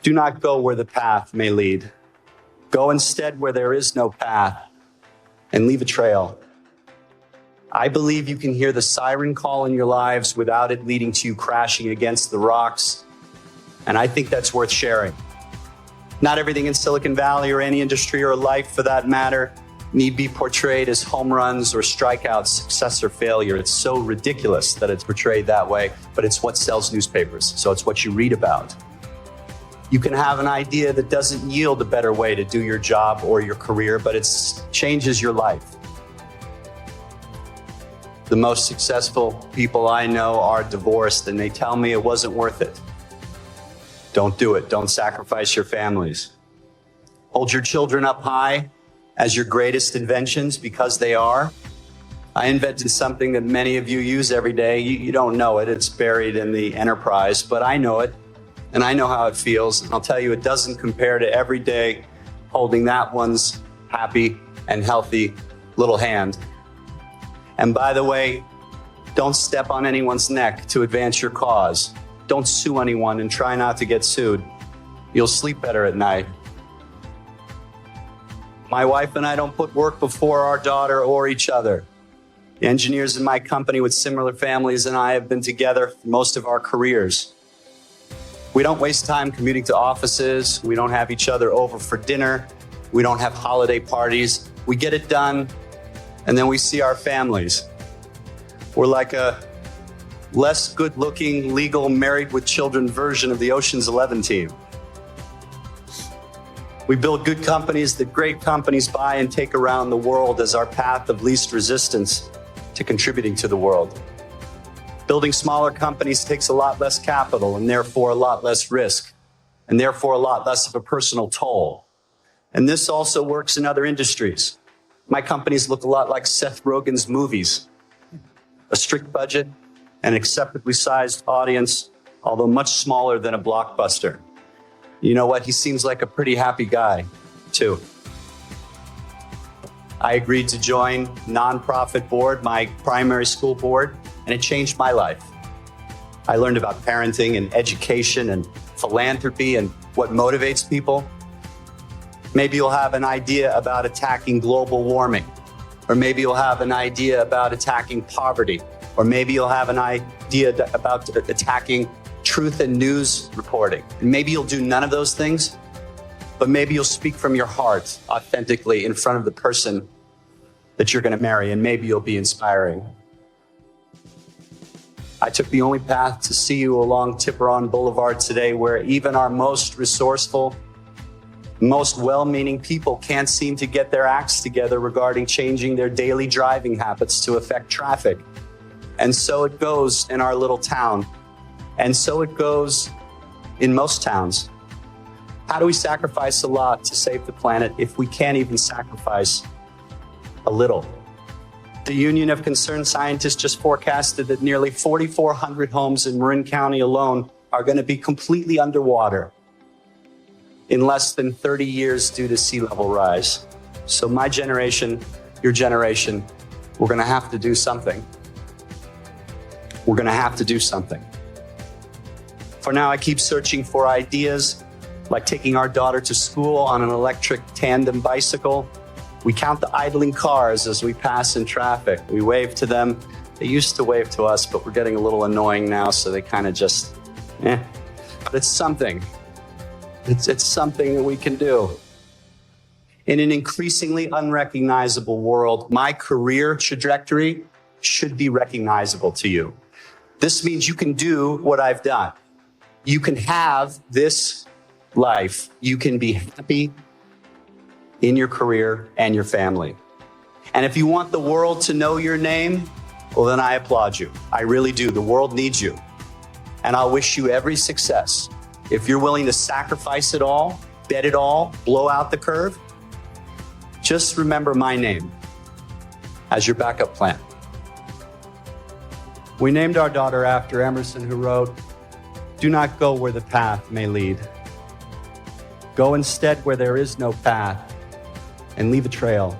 Do not go where the path may lead. Go instead where there is no path and leave a trail. I believe you can hear the siren call in your lives without it leading to you crashing against the rocks. And I think that's worth sharing. Not everything in Silicon Valley or any industry or life for that matter need be portrayed as home runs or strikeouts, success or failure. It's so ridiculous that it's portrayed that way, but it's what sells newspapers. So it's what you read about. You can have an idea that doesn't yield a better way to do your job or your career, but it changes your life. The most successful people I know are divorced, and they tell me it wasn't worth it. Don't do it. Don't sacrifice your families. Hold your children up high as your greatest inventions, because they are. I invented something that many of you use every day. You don't know it. It's buried in the enterprise, but I know it, and I know how it feels. And I'll tell you, it doesn't compare to every day holding that one's happy and healthy little hand. And by the way, don't step on anyone's neck to advance your cause. Don't sue anyone and try not to get sued. You'll sleep better at night. My wife and I don't put work before our daughter or each other. The engineers in my company with similar families and I have been together for most of our careers. We don't waste time commuting to offices. We don't have each other over for dinner. We don't have holiday parties. We get it done, and then we see our families. We're like a less good-looking, legal, married with children version of the Ocean's 11 team. We build good companies that great companies buy and take around the world as our path of least resistance to contributing to the world. Building smaller companies takes a lot less capital and therefore a lot less risk, and therefore a lot less of a personal toll. And this also works in other industries. My companies look a lot like Seth Rogen's movies. A strict budget, an acceptably sized audience, although much smaller than a blockbuster. You know what? He seems like a pretty happy guy, too. I agreed to join nonprofit board, my primary school board, and it changed my life. I learned about parenting and education and philanthropy and what motivates people. Maybe you'll have an idea about attacking global warming, or maybe you'll have an idea about attacking poverty, or maybe you'll have an idea about attacking truth and news reporting. And maybe you'll do none of those things, but maybe you'll speak from your heart authentically in front of the person that you're going to marry, and maybe you'll be inspiring. I took the only path to see you along Tipperon Boulevard today, where even our most resourceful, most well-meaning people can't seem to get their acts together regarding changing their daily driving habits to affect traffic. And so it goes in our little town. And so it goes in most towns. How do we sacrifice a lot to save the planet if we can't even sacrifice a little? The Union of Concerned Scientists just forecasted that nearly 4,400 homes in Marin County alone are going to be completely underwater in less than 30 years due to sea level rise. So my generation, your generation, we're going to have to do something. We're going to have to do something. For now, I keep searching for ideas, like taking our daughter to school on an electric tandem bicycle. We count the idling cars as we pass in traffic. We wave to them. They used to wave to us, but we're getting a little annoying now, so they kind of just, But it's something. It's something that we can do. In an increasingly unrecognizable world, my career trajectory should be recognizable to you. This means you can do what I've done. You can have this life. You can be happy in your career and your family. And if you want the world to know your name, well, then I applaud you. I really do. The world needs you. And I'll wish you every success. If you're willing to sacrifice it all, bet it all, blow out the curve, just remember my name as your backup plan. We named our daughter after Emerson, who wrote, "Do not go where the path may lead. Go instead where there is no path and leave a trail."